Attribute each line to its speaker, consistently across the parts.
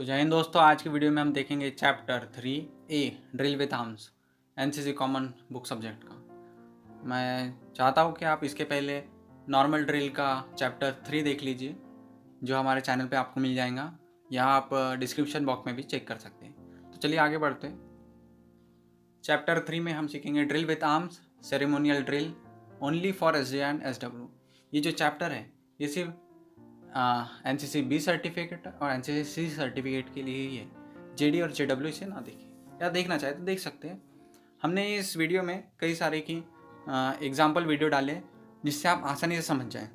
Speaker 1: तो जय हिंद दोस्तों, आज की वीडियो में हम देखेंगे chapter 3A drill with arms NCC common book subject का। मैं चाहता हूँ कि आप इसके पहले नॉर्मल ड्रिल का चैप्टर 3 देख लीजिए, जो हमारे चैनल पे आपको मिल जाएगा, या आप डिस्क्रिप्शन बॉक्स में भी चेक कर सकते हैं। तो चलिए आगे बढ़ते हैं। चैप्टर 3 में हम सीखेंगे drill with arms ceremonial drill only for S and SW। ये जो चैप्टर है ये सिर्फ NCC B सर्टिफिकेट और NCC C सर्टिफिकेट के लिए ही है। JD और JW इसे ना देखिए, या देखना चाहे तो देख सकते हैं। हमने इस वीडियो में कई सारे की एग्जाम्पल वीडियो डाले जिससे आप आसानी से समझ जाएं।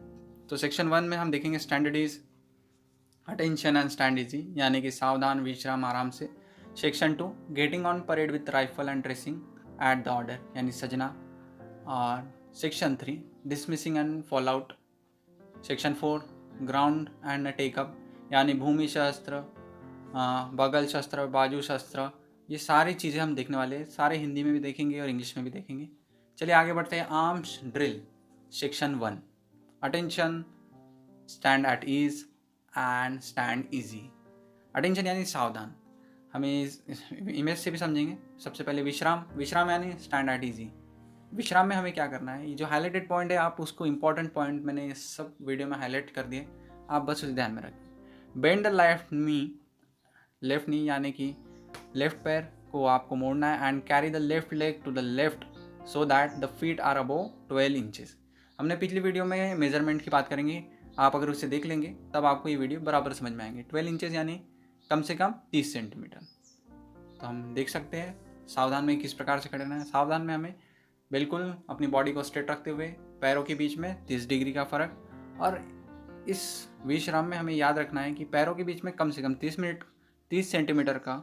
Speaker 1: तो सेक्शन 1 में हम देखेंगे standard is attention and stand easy, यानी कि सावधान विश्राम आराम से। Section 2 getting on parade with rifle and dressing at the order, यानी सजना। और section 3 dismissing and fall out. Section 4 ground and take up, यानी भूमि शस्त्र, बगल शस्त्र, बाजू शस्त्र। ये सारी चीज़ें हम देखने वाले हैं, सारे हिंदी में भी देखेंगे और इंग्लिश में भी देखेंगे। चलिए आगे बढ़ते हैं। Arms drill section 1 attention, stand at ease and stand easy. Attention यानी सावधान, हमें इस इमेज से भी समझेंगे। सबसे पहले विश्राम, विश्राम यानी स्टैंड एट इजी। विश्राम में हमें क्या करना है, ये जो हाईलाइटेड पॉइंट है आप उसको इंपॉर्टेंट पॉइंट मैंने सब वीडियो में हाईलाइट कर दिए, आप बस उसे ध्यान में रखें। बेंड द लेफ्ट नी यानी कि लेफ्ट पैर को आपको मोड़ना है, and carry the left leg to the left so that the feet are above 12 inches. हमने पिछली वीडियो में मेजरमेंट की बात करेंगे, आप अगर उसे देख लेंगे तब आपको ये वीडियो बराबर समझ में आएंगे। 12 इंचेस यानी कम से कम 30 सेंटीमीटर। तो हम देख सकते हैं सावधान में किस प्रकार से खड़े रहना है। सावधान में हमें बिल्कुल अपनी बॉडी को स्ट्रेट रखते हुए पैरों के बीच में 30 डिग्री का फ़र्क, और इस विश्राम में हमें याद रखना है कि पैरों के बीच में कम से कम 30 सेंटीमीटर का।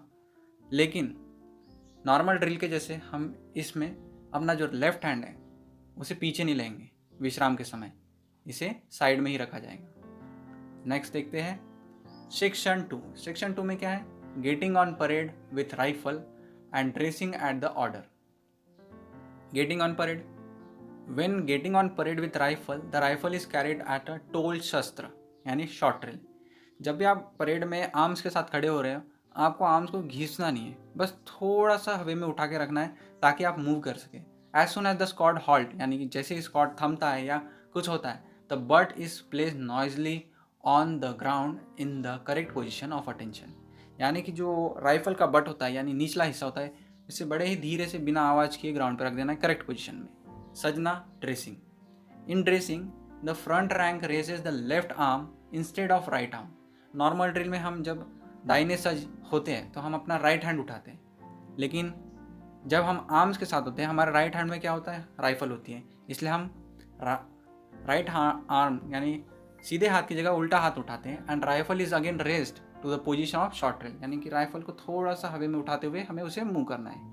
Speaker 1: लेकिन नॉर्मल ड्रिल के जैसे हम इसमें अपना जो लेफ्ट हैंड है उसे पीछे नहीं लेंगे, विश्राम के समय इसे साइड में ही रखा जाएगा। नेक्स्ट देखते हैं सेक्शन 2। सेक्शन 2 में क्या है, getting on parade with rifle and dressing at the order. Getting on parade. When getting on parade with rifle, the rifle is carried at a toll शस्त्र यानी शॉर्ट ड्रिल। जब भी आप परेड में arms के साथ खड़े हो रहे हो, आपको आर्म्स को घींचना नहीं है, बस थोड़ा सा हवा में उठा के रखना है ताकि आप मूव कर सके। As soon as the squad halt, यानी कि जैसे ही स्क्वाड थमता है या कुछ होता है, the but is place Noisli on the ground in the correct position of attention. यानी कि जो राइफल का बट होता है यानी निचला हिस्सा होता है, इसे बड़े ही धीरे से बिना आवाज़ किए ग्राउंड पर रख देना है करेक्ट पोजीशन में। सजना dressing. In dressing the front rank raises the left arm instead of right arm. Normal drill में हम जब दाहिने सज होते हैं तो हम अपना राइट हैंड उठाते हैं, लेकिन जब हम आर्म्स के साथ होते हैं हमारे राइट हैंड में क्या होता है, राइफल होती है, इसलिए हम राइट आर्म यानी सीधे हाथ की जगह उल्टा हाथ उठाते हैं, and rifle is again raised to the position of short drill, यानी कि राइफल को थोड़ा सा हवा में उठाते हुए हमें उसे मूव करना है।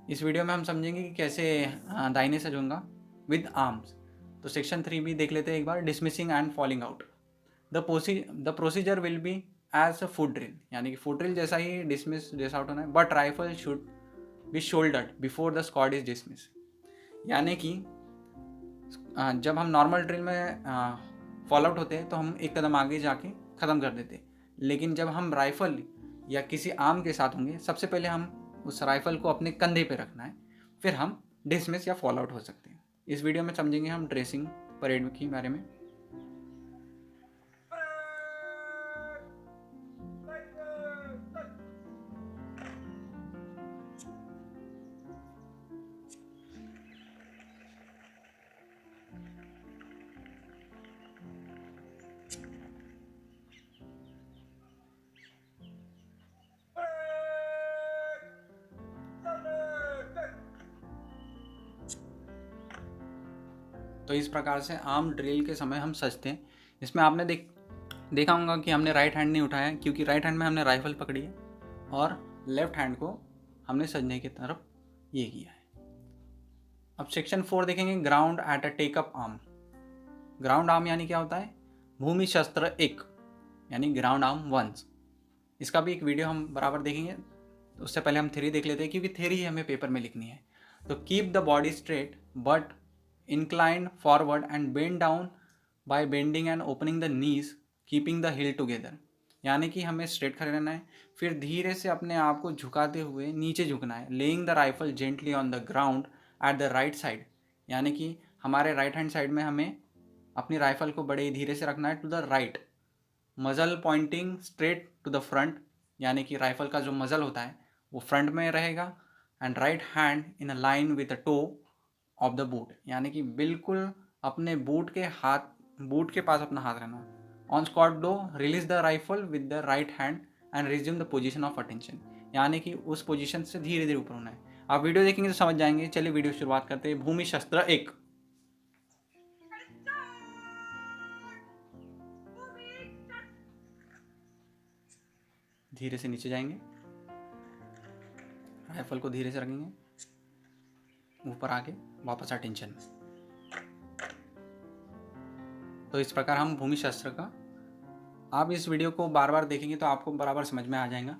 Speaker 1: इस वीडियो में हम समझेंगे कि कैसे दाहिने से झूंगा विद आर्म्स। तो सेक्शन 3 भी देख लेते हैं एक बार, dismissing and falling out. The procedure will be as a foot drill, यानी कि फुट ड्रिल जैसा ही डिसमिस डिस आउट होना है, but rifle should be shouldered before the squad is dismiss. यानी कि जब हम नॉर्मल ड्रिल में फॉल आउट होते हैं तो हम एक कदम आगे जाके ख़त्म कर देते, लेकिन जब हम राइफल या किसी आर्म के साथ होंगे, सबसे पहले हम उस राइफल को अपने कंधे पे रखना है, फिर हम डिसमिस या फॉल आउट हो सकते हैं। इस वीडियो में समझेंगे हम ड्रेसिंग परेड के बारे में। तो इस प्रकार से आर्म ड्रिल के समय हम सजते हैं। इसमें आपने देखा होगा कि हमने राइट हैंड नहीं उठाया, क्योंकि राइट हैंड में हमने राइफल पकड़ी है और लेफ्ट हैंड को हमने सजने की तरफ ये किया है। अब सेक्शन 4 देखेंगे, ground at a take up arm. Ground arm यानी क्या होता है, भूमि शस्त्र 1 यानी ग्राउंड आर्म 1। इसका भी एक वीडियो हम बराबर देखेंगे। तो उससे पहले हम थ्योरी देख लेते हैं, क्योंकि थ्योरी हमें पेपर में लिखनी है। तो keep the body straight but inclined forward and bend down by bending and opening the knees, keeping the heel together। यानी कि हमें स्ट्रेट खड़े रहना है, फिर धीरे से अपने आप को झुकाते हुए नीचे झुकना है, laying the rifle gently on the ground at the right side, यानी कि हमारे राइट हैंड साइड में हमें अपनी राइफल को बड़े धीरे से रखना है to the right, muzzle pointing straight to the front, यानी कि राइफल का जो मजल होता है वो फ्रंट में रहेगा, and right hand in a line with the toe of the boot, यानी कि बिल्कुल अपने बूट के पास अपना हाथ रहना। ऑन स्क्वाट दो release the rifle with the right hand and resume the position of attention, यानी कि उस पोजीशन से धीरे धीरे ऊपर होना है। आप वीडियो देखेंगे तो समझ जाएंगे। चलिए वीडियो शुरुआत करते हैं। भूमि शस्त्र 1। धीरे से नीचे जाएंगे, राइफल को धीरे से रखेंगे, ऊपर आके वापस अटेंशन में। तो इस प्रकार हम भूमि शस्त्र का, आप इस वीडियो को बार बार देखेंगे तो आपको बराबर समझ में आ जाएगा।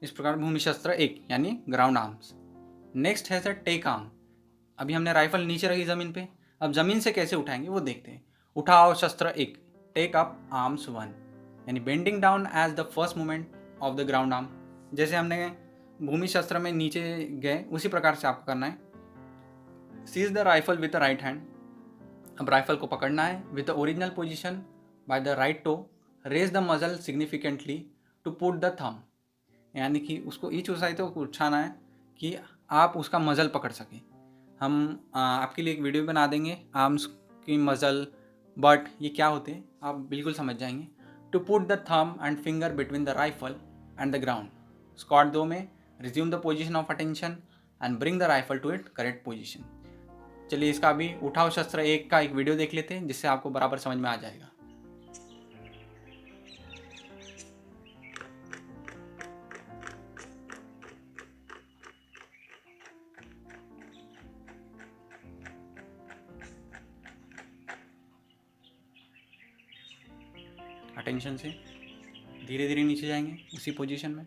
Speaker 1: इस प्रकार भूमि शस्त्र 1 यानी ग्राउंड आर्म्स। नेक्स्ट है सर टेक आर्म। अभी हमने राइफल नीचे रखी ज़मीन पे, अब ज़मीन से कैसे उठाएंगे वो देखते हैं। उठाओ शस्त्र 1, टेक अप आर्म्स 1, यानी bending down as the first movement of the ground arm. जैसे हमने भूमि शस्त्र में नीचे गए उसी प्रकार से आपको करना है। Seize the rifle with the right hand, अब राइफल को पकड़ना है with the original position by the right toe, raise the muzzle significantly to put the thumb, यानी कि उसको ईच उसाई तो उछाना है कि आप उसका मजल पकड़ सकें। हम आपके लिए एक वीडियो बना देंगे, आर्म्स की मजल बट ये क्या होते हैं आप बिल्कुल समझ जाएंगे। To put the thumb and finger between the rifle and the ground. Squat 2 में resume the position of attention and bring the rifle to it correct position. चलिए इसका अभी उठाओ शस्त्र 1 का एक वीडियो देख लेते हैं, जिससे आपको बराबर समझ में आ जाएगा। अटेंशन से धीरे धीरे नीचे जाएंगे, उसी पोजीशन में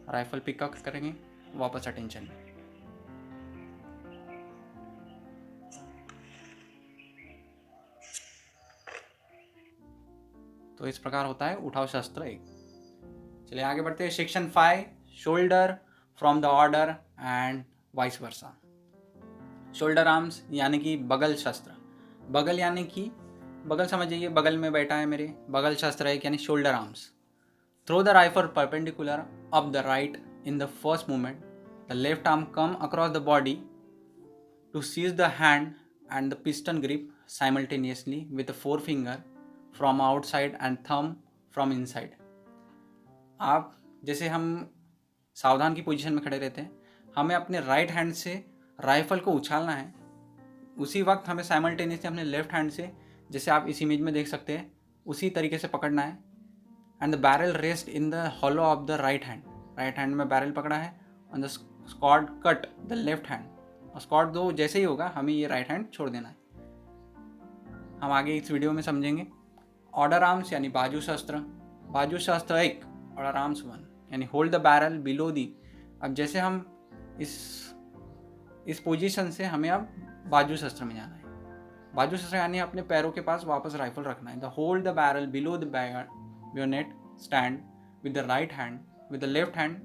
Speaker 1: राइफल पिकअप करेंगे, वापस अटेंशन में। तो इस प्रकार होता है उठाओ शस्त्र 1। चलिए आगे बढ़ते हैं। Section 5, shoulder from the order and vice versa. Shoulder arms यानी कि बगल शस्त्र। बगल यानी कि बगल समझ जाइए, बगल में बैठा है मेरे, बगल शस्त्र 1 यानी shoulder arms. Throw the rifle perpendicular up the right in the first movement, the left arm come across the body to seize the hand and the piston grip simultaneously with the forefinger from outside and thumb from inside. आप जैसे हम सावधान की position में खड़े रहते हैं, हमें अपने राइट हैंड से राइफल को उछालना है, उसी वक्त हमें साइमल्टेनियसली अपने लेफ्ट हैंड से, जैसे आप इस इमेज में देख सकते हैं, उसी तरीके से पकड़ना है। And the barrel rest in the hollow of the right hand, right hand में बैरल पकड़ा है। On the squad cut the left hand, और स्क्वाड 2 जैसे ही होगा हमें ये राइट हैंड छोड़ देना है। हम आगे इस वीडियो में समझेंगे। ऑर्डर आर्म्स यानी बाजू शस्त्र। बाजू शस्त्र 1, ऑर्डर आर्म्स 1 यानी hold the barrel below the. अब जैसे हम इस पोजीशन से हमें अब बाजू शस्त्र में जाना है। बाजू शस्त्र यानी अपने पैरों के पास वापस राइफल रखना है। The hold the barrel below the bayonet stand with the right hand, with the left hand.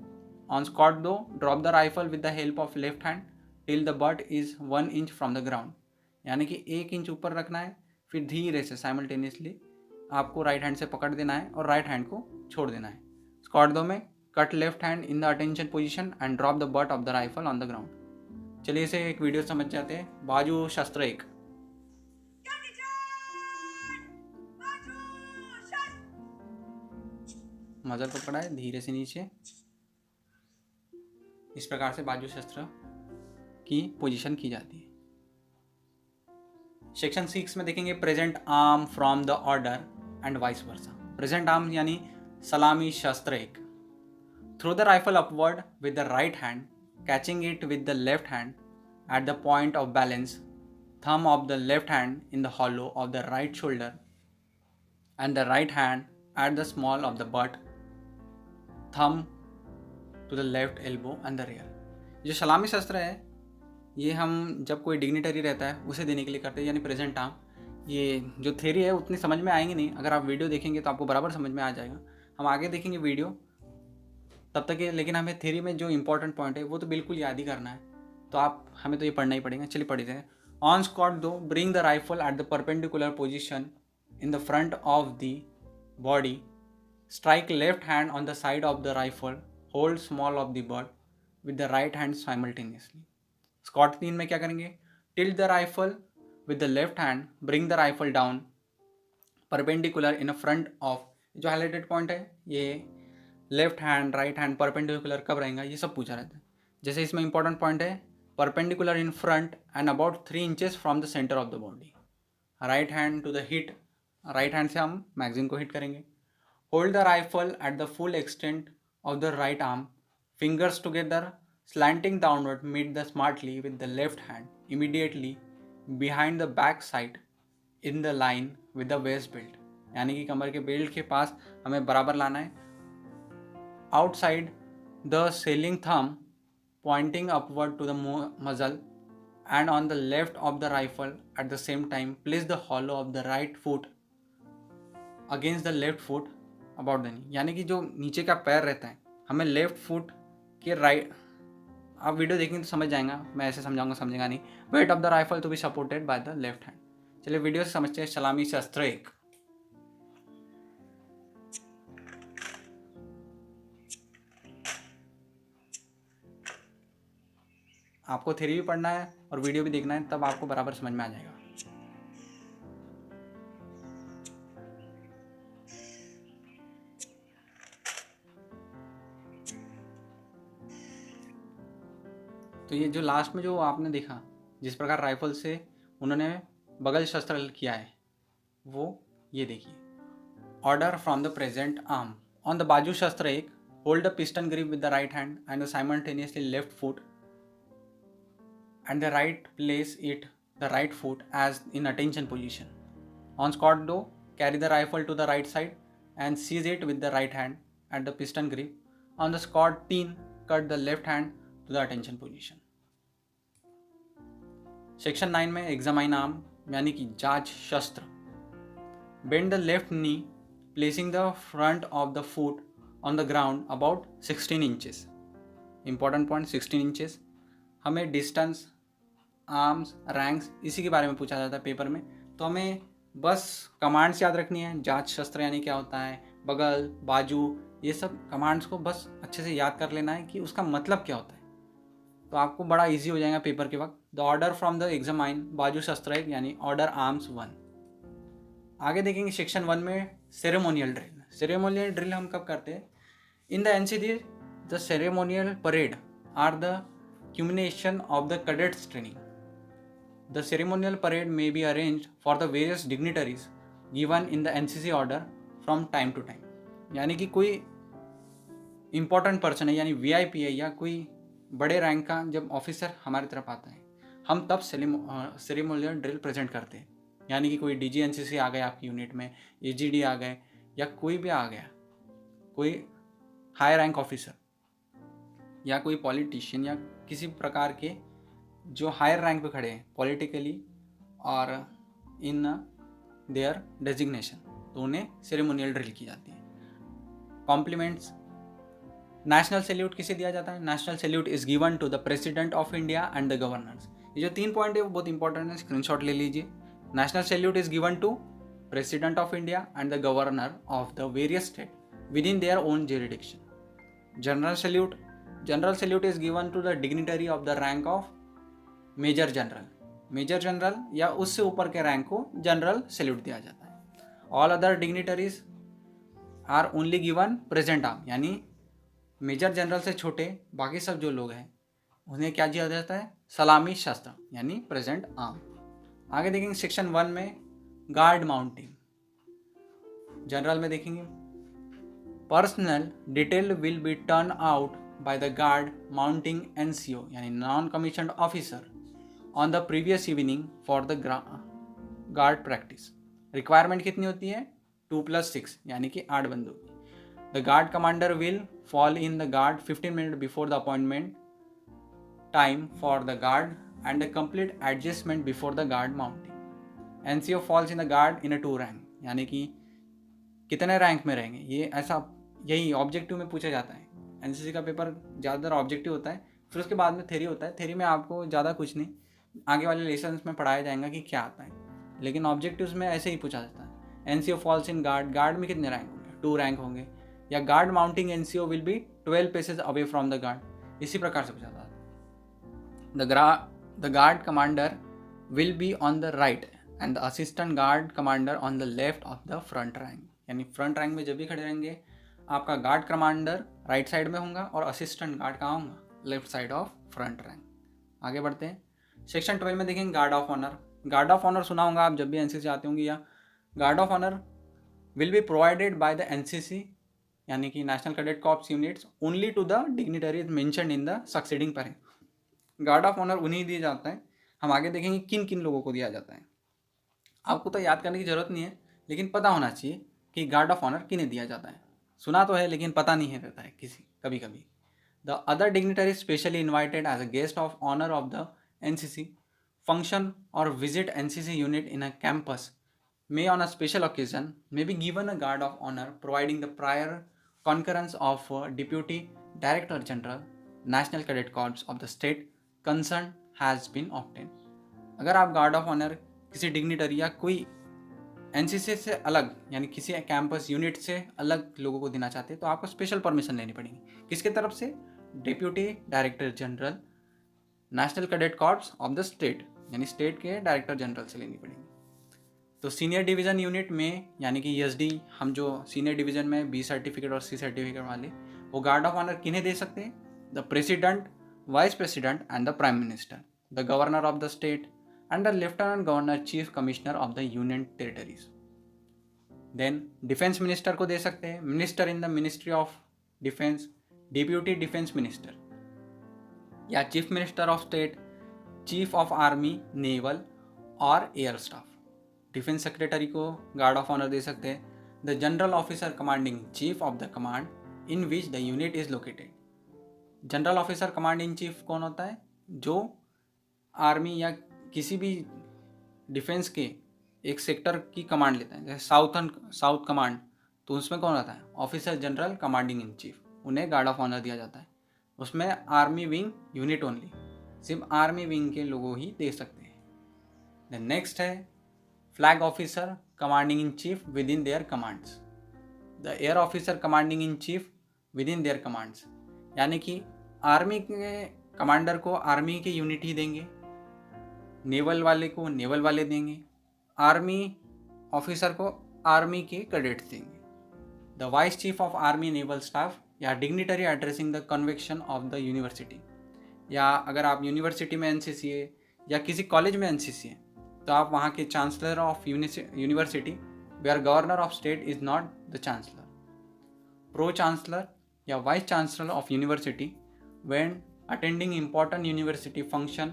Speaker 1: On squat 2, drop the rifle with the help of left hand till the butt is 1 inch from the ground, यानी कि 1 inch ऊपर रखना है, फिर धीरे से simultaneously आपको right hand से पकड़ देना है और राइट हैंड को छोड़ देना है। स्क्वाट 2 में cut left hand in the attention position and drop the but of the rifle on the ground. चलिए इसे एक वीडियो समझ जाते हैं। बाजू शस्त्र 1। मजल पकड़ा है, धीरे से नीचे, इस प्रकार से बाजू शस्त्र की पोजीशन की जाती है। सेक्शन 6 में देखेंगे present arm from the order and vice versa. Present arm यानी सलामी शस्त्र 1। Throw the rifle upward with the right hand, catching it with the left hand at the point of balance, thumb of the left hand in the hollow of the right shoulder and the right hand at the small of the butt, thumb to the left elbow and the rear। जो सलामी शस्त्र है ये हम जब कोई dignitary रहता है उसे देने के लिए करते हैं, यानी प्रेजेंट आर्म। ये जो थ्योरी है उतनी समझ में आएंगी नहीं, अगर आप वीडियो देखेंगे तो आपको बराबर समझ में आ जाएगा। हम आगे देखेंगे वीडियो, तब तक ये, लेकिन हमें थ्योरी में जो इंपॉर्टेंट पॉइंट है वो तो बिल्कुल याद ही करना है, तो हमें तो ये पढ़ना ही पड़ेगा। चलिए पढ़ जाए। ऑन स्क्वाट दो, bring the rifle at the perpendicular position in the front of the body, strike left hand on the side of the rifle, hold small of the bird with the right hand simultaneously. Squat 3 में क्या करेंगे? Tilt the rifle with the left hand, bring the rifle down perpendicular in front of, जो highlighted point है ये left hand, right hand, perpendicular कब रहेगा, ये सब पूछा रहता है। जैसे इसमें इंपॉर्टेंट पॉइंट है perpendicular in front and about 3 inches from the centre of the body. Right hand to the hit, right hand से हम मैगजीन को हिट करेंगे। Hold the rifle at the full extent of the right arm, fingers together slanting downward, meet the smartly with the left hand immediately behind the back side in the line with the waste belt, यानी कि कमर के belt के पास हमें बराबर लाना है। Outside the selling thumb pointing upward to the muzzle and on the left of the rifle at the same time place the hollow of the right foot against the left foot about the knee, यानी कि जो नीचे का पैर रहता है हमें left foot के राइट, आप वीडियो देखेंगे तो समझ जाएगा, मैं ऐसे समझाऊंगा समझेगा नहीं। Weight of the rifle to be supported by the left hand. चलिए वीडियो से समझते हैं सलामी शस्त्र 1। आपको थ्योरी भी पढ़ना है और वीडियो भी देखना है, तब आपको बराबर समझ में आ जाएगा। तो ये जो लास्ट में जो आपने देखा, जिस प्रकार राइफल से उन्होंने बगल शस्त्र किया है, वो ये देखिए। Order from the present arm on the बाजू शस्त्र 1, hold the piston grip with the right hand and the simultaneously left foot and the right place it the right foot as in attention position. On squat do, carry the rifle to the right side and seize it with the right hand at the piston grip. On the squat 3, cut the left hand to the attention position. Section 9 में examine arm यानी कि जांच शस्त्र। Bend the left knee, placing the front of the foot on the ground about 16 inches. Important point 16 inches. हमें distance, arms, ranks इसी के बारे में पूछा जाता है पेपर में, तो हमें बस कमांड्स याद रखनी है। जांच शस्त्र यानी क्या होता है, बगल, बाजू, ये सब कमांड्स को बस अच्छे से याद कर लेना है कि उसका मतलब क्या होता है, तो आपको बड़ा इजी हो जाएगा पेपर के वक्त। The order from the examine बाजू शस्त्र 1 यानी ऑर्डर आर्म्स 1। आगे देखेंगे सेक्शन 1 में सेरेमोनियल ड्रिल। सेरेमोनियल ड्रिल हम कब करते हैं? In the NCC the ceremonial parade are the culmination of the cadets training. The ceremonial parade may be arranged for the various dignitaries given in the NCC order from time to time. यानी कि कोई important person है यानी VIP है या कोई बड़े rank का जब ऑफिसर हमारी तरफ आता है, हम तब सेरेमोनियल ड्रिल प्रेजेंट करते हैं। यानी कि कोई DG NCC आ गए आपकी यूनिट में, AGD आ गए या कोई भी आ गया, कोई हाई रैंक ऑफिसर या कोई पॉलिटिशियन या किसी प्रकार के जो हायर रैंक पे खड़े हैं पॉलिटिकली और इन देयर डेजिग्नेशन, तो उन्हें सेरेमोनियल ड्रिल की जाती है। कॉम्प्लीमेंट्स। नेशनल सैल्यूट किसे दिया जाता है? National salute is given to the president of India and the governors. ये जो 3 पॉइंट है वो बहुत इंपॉर्टेंट है, स्क्रीनशॉट ले लीजिए। National salute is given to president of India and the governor of the various state within their own jurisdiction. General salute is given to the dignitary of the rank of major general. Major general या उससे ऊपर के rank को general salute दिया जाता है। All other dignitaries are only given present arm, यानी major general से छोटे बाकी सब जो लोग हैं उन्हें क्या दिया जाता है? सलामी शस्त्र यानी प्रेजेंट आर्म। आगे देखेंगे सेक्शन 1 में गार्ड माउंटिंग। जनरल में देखेंगे personal detail will be turn out by the guard mounting NCO यानी non commissioned officer on the previous evening for the guard practice. Requirement कितनी होती है? 2+6 यानी कि 8 बंदों की। The guard commander will fall in the guard 15 minute before the appointment time for the guard and the complete adjustment before the guard mounting. NCO falls in the guard in a 2 rank, यानी कि कितने rank में रहेंगे ये ऐसा यही objective में पूछा जाता है। एनसीसी का पेपर ज़्यादातर ऑब्जेक्टिव होता है, फिर उसके बाद में थ्योरी होता है। थ्योरी में आपको ज़्यादा कुछ नहीं, आगे वाले लेसन्स में पढ़ाया जाएगा कि क्या आता है, लेकिन ऑब्जेक्टिव्स में ऐसे ही पूछा जाता है। NCO falls in guard, guard में कितने रैंक होंगे, 2 रैंक होंगे, या guard mounting NCO will be 12 paces away from the guard, इसी प्रकार से पूछा जाता है। The guard commander will be on the right and the assistant guard commander on the left of the front rank, यानी front rank में जब भी खड़े रहेंगे आपका गार्ड कमांडर राइट साइड में होगा और असिस्टेंट गार्ड कहाँ होगा, left side of front rank. आगे बढ़ते हैं। सेक्शन 12 में देखेंगे guard of honour. Guard of honour सुना होगा आप जब भी एनसीसी आते होंगे, या guard of honour will be provided by the NCC, यानी कि national cadet corps units, only to the dignitaries mentioned in the succeeding para. Guard of honour उन्हें दिया जाता है। हम आगे देखेंगे किन किन लोगों को दिया जाता है। आपको तो याद करने की जरूरत नहीं है, लेकिन पता होना चाहिए कि गार्ड ऑफ ऑनर किन्हें दिया जाता है। सुना तो है लेकिन पता नहीं है रहता है किसी कभी कभी। The other dignitary specially invited as a guest of honour of the NCC function और visit NCC unit in a campus may on a special occasion may be given a guard of honor providing the prior concurrence of Deputy Director General National Cadet Corps of the state concerned has been obtained। अगर आप guard of honour किसी dignitary या कोई NCC से अलग यानी किसी campus unit से अलग लोगों को देना चाहते हैं तो आपको स्पेशल परमिशन लेनी पड़ेगी। किसके तरफ से? Deputy director general national cadet corps of the state, यानी स्टेट के डायरेक्टर जनरल से लेनी पड़ेगी। तो सीनियर डिवीज़न यूनिट में यानी कि ESD, हम जो सीनियर डिवीज़न में B सर्टिफिकेट और C सर्टिफिकेट वाले, वो गार्ड ऑफ ऑनर किन्हें दे सकते हैं? The president, vice president and the prime minister, the governor of the state and the lieutenant governor chief commissioner of the union territories. Then defence minister को दे सकते हैं, minister in the ministry of defence, deputy defence minister, या chief minister of state, chief of army, naval और air staff. Defence secretary को guard of honour दे सकते हैं। The general officer commanding chief of the command in which the unit is located. General officer command in chief कौन होता है? जो army या किसी भी डिफेंस के एक सेक्टर की कमांड लेता है, जैसे साउथ कमांड, तो उसमें कौन आता है? Officer general commanding in chief, उन्हें गार्ड ऑफ ऑनर दिया जाता है। उसमें आर्मी विंग यूनिट ओनली, सिर्फ आर्मी विंग के लोगों ही दे सकते हैं। देन नेक्स्ट है flag officer commanding in chief with in their commands, the air officer commanding in chief with in their commands, यानी कि आर्मी के कमांडर को आर्मी के यूनिट ही देंगे, नेवल वाले को नेवल वाले देंगे, आर्मी ऑफिसर को आर्मी के कैडेट्स देंगे। The vice chief of army naval staff या dignitary addressing the convocation of the university, या अगर आप यूनिवर्सिटी में एनसीसी है या किसी कॉलेज में एनसीसी है तो आप वहाँ के chancellor of university, where governor of state is not the chancellor, pro chancellor या vice chancellor of university when attending important university function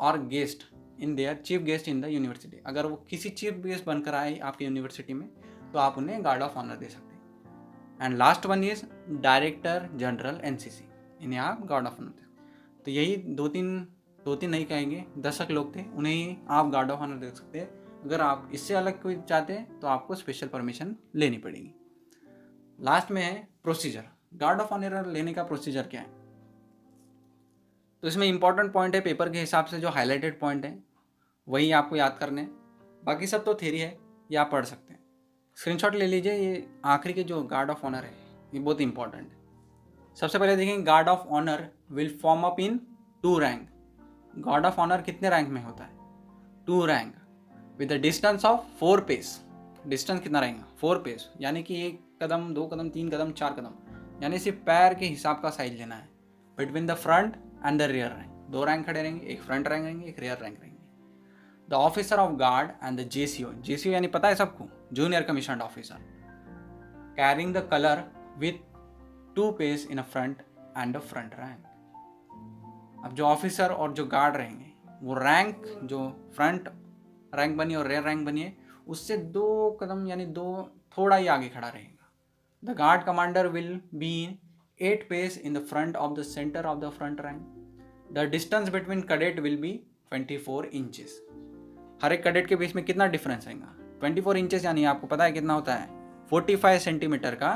Speaker 1: और guest in their chief guest in the university. अगर वो किसी चीफ गेस्ट बनकर आए आपकी university में तो आप उन्हें गार्ड ऑफ ऑनर दे सकते हैं। And last one is director general NCC, इन्हें आप गार्ड ऑफ ऑनर दे सकते। तो यही दो तीन नहीं कहेंगे, 10 लोग थे, उन्हें ही आप गार्ड ऑफ ऑनर दे सकते हैं। अगर आप इससे अलग कोई चाहते हैं तो आपको स्पेशल परमिशन लेनी पड़ेगी। लास्ट में है प्रोसीजर। गार्ड ऑफ ऑनर लेने का प्रोसीजर क्या है? तो इसमें इंपॉर्टेंट पॉइंट है पेपर के हिसाब से, जो हाईलाइटेड पॉइंट है वही आपको याद करने हैं, बाकी सब तो थ्योरी है, ये आप पढ़ सकते हैं। स्क्रीनशॉट ले लीजिए। ये आखिरी के जो गार्ड ऑफ ऑनर है ये बहुत इंपॉर्टेंट है। सबसे पहले देखेंगे guard of honour will form up in 2 rank. Guard of honour कितने रैंक में होता है? 2 rank with the distance of 4 pace. Distance कितना रहेगा? 4 पेस, यानी कि 1 कदम, 2 कदम, 3 कदम, 4 कदम, यानी सिर्फ पैर के हिसाब का साइज लेना है। Between the front and the rear rank 2 rank खड़े रहेंगे, एक फ्रंट रैंक रहेंगे, एक रियर रैंक रहेंगे। The officer of guard and the JCO, JCO यानी पता है सबको, junior commissioned officer, carrying the colour with 2 pace in a front and a front rank. अब जो ऑफिसर और जो गार्ड रहेंगे वो रैंक, जो फ्रंट रैंक बनी और रेयर रैंक बनी है, उससे 2 कदम यानी 2 थोड़ा ही आगे खड़ा रहेगा। The guard commander will be 8 pace in the front of the centre of the front rank. The distance between cadet will be 24 inches. हर एक कैडेट के बीच में कितना डिफरेंस रहेगा? 24 इंचेस, यानी आपको पता है कितना होता है? 45 सेंटीमीटर का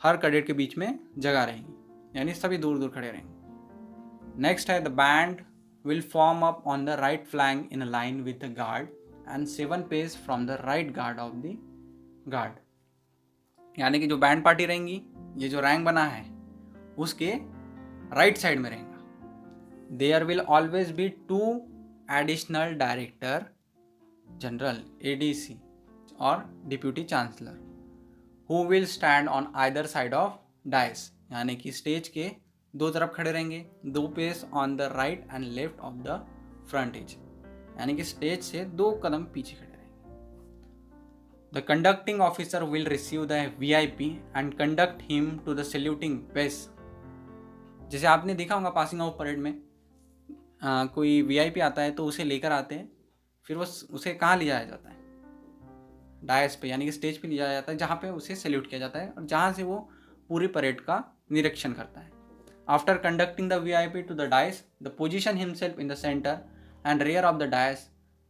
Speaker 1: हर कैडेट के बीच में जगह रहेगी, यानी सभी दूर दूर खड़े रहेंगे। नेक्स्ट है the band will form up on the right flank in a line with the guard and 7 pace from the right guard of the guard। यानी कि जो बैंड पार्टी रहेंगी, ये जो रैंक बना है उसके राइट साइड में रहेगा। There will always be 2 additional director general ADC और deputy chancellor who will stand on either side of dais, यानी कि स्टेज के दो तरफ खड़े रहेंगे, 2 pace on the right and left of the front edge, यानी कि स्टेज से 2 कदम पीछे खड़े रहेंगे। The conducting officer will receive the VIP and conduct him to the saluting base. जैसे आपने देखा होगा पासिंग आउट परेड में कोई VIP आता है तो उसे लेकर आते हैं, फिर उसे कहाँ ले जाया जाता है? डायस पे, यानी कि स्टेज पे ले जाया जाता है, जहाँ पे उसे सैल्यूट किया जाता है और जहाँ से वो पूरी परेड का निरीक्षण करता है। After conducting the VIP to the dais, the position himself in the center and rear of the dais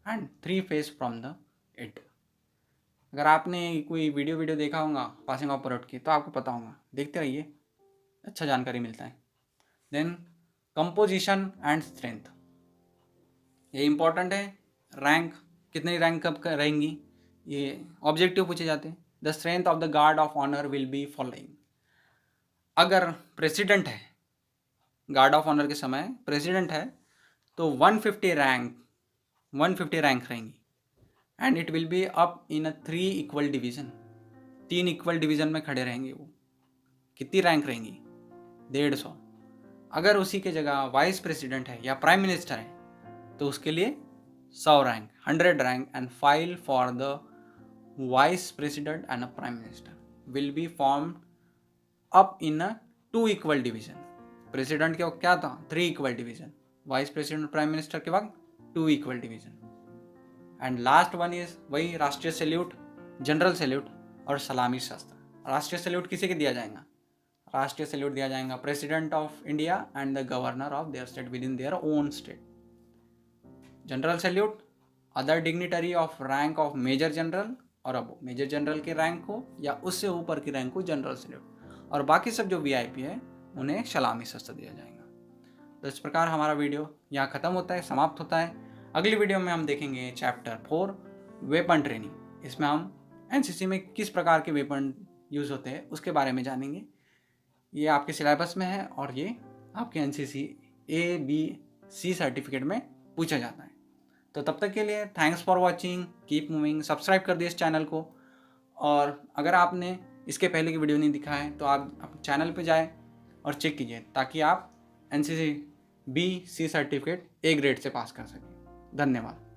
Speaker 1: and 3 face from the it। अगर आपने कोई वीडियो देखा होगा पासिंग ऑफ परेड की तो आपको पता होगा, देखते रहिए, अच्छा जानकारी मिलता है। देन कंपोजिशन एंड स्ट्रेंथ, ये इंपॉर्टेंट है। रैंक, कितनी रैंक कब रहेंगी, ये ऑब्जेक्टिव पूछे जाते हैं। The strength of the guard of honour will be following. अगर प्रेसिडेंट है, गार्ड ऑफ ऑनर के समय प्रेसिडेंट है, तो 150 रैंक रहेंगी and it will be up in 3 equal division. 3 equal division में खड़े रहेंगे वो। कितनी रैंक रहेंगी? 150। अगर उसी के जगह वाइस प्रेसिडेंट है या प्राइम मिनिस्टर है तो उसके लिए 100 rank, 100 rank and file for the vice president and a prime minister will be formed up in 2 equal division. President के वक्त क्या था? 3 equal division, vice president prime minister के वक्त 2 equal division. And last one is वही राष्ट्रीय salute, general salute और सलामी शस्त्र। राष्ट्रीय सैल्यूट किसी के दिया जाएगा? राष्ट्रीय सैल्यूट दिया जाएगा president of India and the governor of their state within their own state. General salute other dignitary of rank of major general और अब मेजर जनरल के रैंक हो या उससे ऊपर की रैंक हो जनरल सैल्यूट, और बाकी सब जो VIP है उन्हें सलामी शस्त्र दिया जाएगा। तो इस प्रकार हमारा वीडियो यहाँ ख़त्म होता है, समाप्त होता है। अगली वीडियो में हम देखेंगे चैप्टर 4 वेपन ट्रेनिंग। इसमें हम NCC में किस प्रकार के वेपन यूज़ होते हैं उसके बारे में जानेंगे। ये आपके सिलेबस में है और ये आपके NCC A-B-C सर्टिफिकेट में पूछा जाता है। तो तब तक के लिए thanks for watching, keep moving. Subscribe कर दिए इस चैनल को, और अगर आपने इसके पहले की वीडियो नहीं दिखा है तो आप चैनल पे जाएँ और चेक कीजिए ताकि आप NCC B-C certificate A grade से पास कर सकें। धन्यवाद।